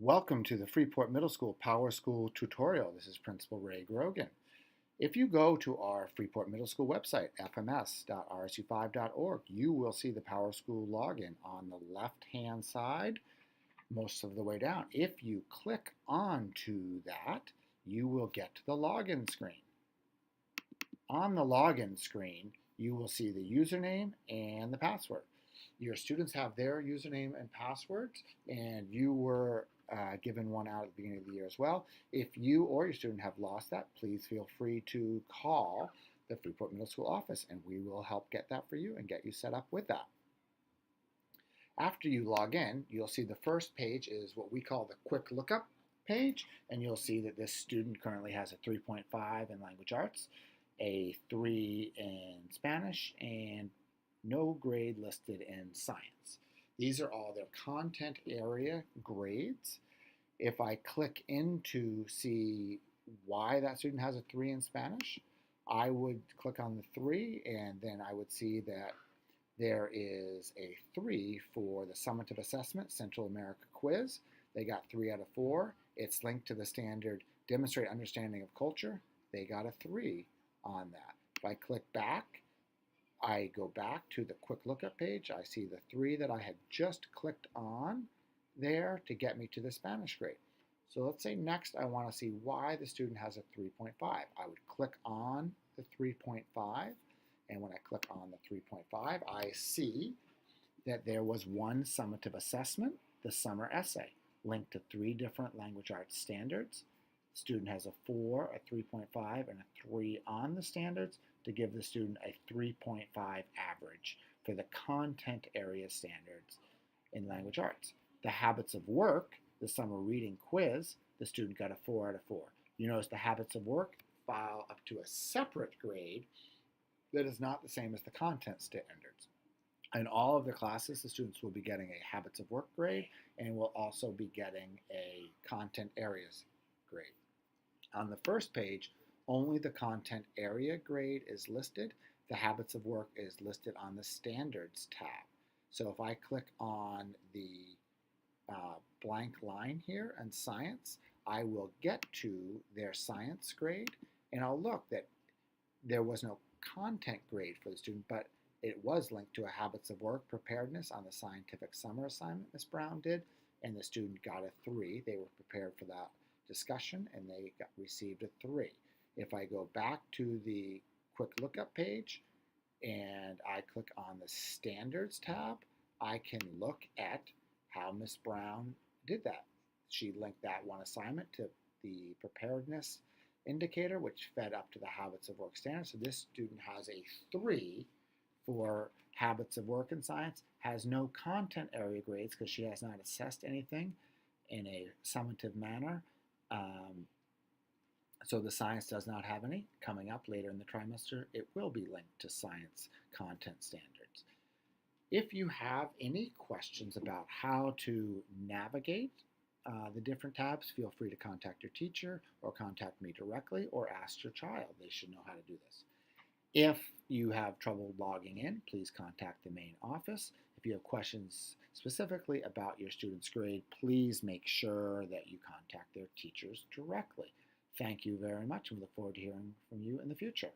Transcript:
Welcome to the Freeport Middle School PowerSchool tutorial. This is Principal Ray Grogan. If you go to our Freeport Middle School website, fms.rsu5.org, you will see the PowerSchool login on the left-hand side most of the way down. If you click onto that, you will get to the login screen. On the login screen, you will see the username and the password. Your students have their username and passwords, and you were given one out at the beginning of the year as well. If you or your student have lost that, please feel free to call the Freeport Middle School office, and we will help get that for you and get you set up with that. After you log in, you'll see the first page is what we call the quick lookup page, and you'll see that this student currently has a 3.5 in language arts, a 3 in Spanish, and no grade listed in science. These are all their content area grades. If I click in to see why that student has a 3 in Spanish, I would click on the 3, and then I would see that there is a 3 for the summative assessment Central America quiz. They got 3 out of 4. It's linked to the standard demonstrate understanding of culture. They got a 3 on that. If I click back, I go back to the quick lookup page. I see the 3 that I had just clicked on there to get me to the Spanish grade. So let's say next I want to see why the student has a 3.5. I would click on the 3.5, and when I click on the 3.5, I see that there was one summative assessment, the summer essay, linked to 3 different language arts standards. The student has a 4, a 3.5, and a 3 on the standards to give the student a 3.5 average for the content area standards in language arts. The habits of work, the summer reading quiz, the student got a 4 out of 4. You notice the habits of work file up to a separate grade that is not the same as the content standards. In all of the classes, the students will be getting a habits of work grade and will also be getting a content areas grade. On the first page, only the content area grade is listed. The habits of work is listed on the standards tab. So if I click on the blank line here in science, I will get to their science grade, and I'll look that there was no content grade for the student, but it was linked to a habits of work preparedness on the scientific summer assignment Ms. Brown did, and the student got a 3. They were prepared for that discussion, and they received a 3. If I go back to the quick lookup page and I click on the standards tab, I can look at how Ms. Brown did that. She linked that one assignment to the preparedness indicator, which fed up to the habits of work standards. So this student has a 3 for habits of work in science, has no content area grades because she has not assessed anything in a summative manner. So the science does not have any. Coming up later in the trimester, it will be linked to science content standards. If you have any questions about how to navigate the different tabs, feel free to contact your teacher or contact me directly or ask your child. They should know how to do this. If you have trouble logging in, please contact the main office. If you have questions specifically about your student's grade, please make sure that you contact their teachers directly. Thank you very much, and we look forward to hearing from you in the future.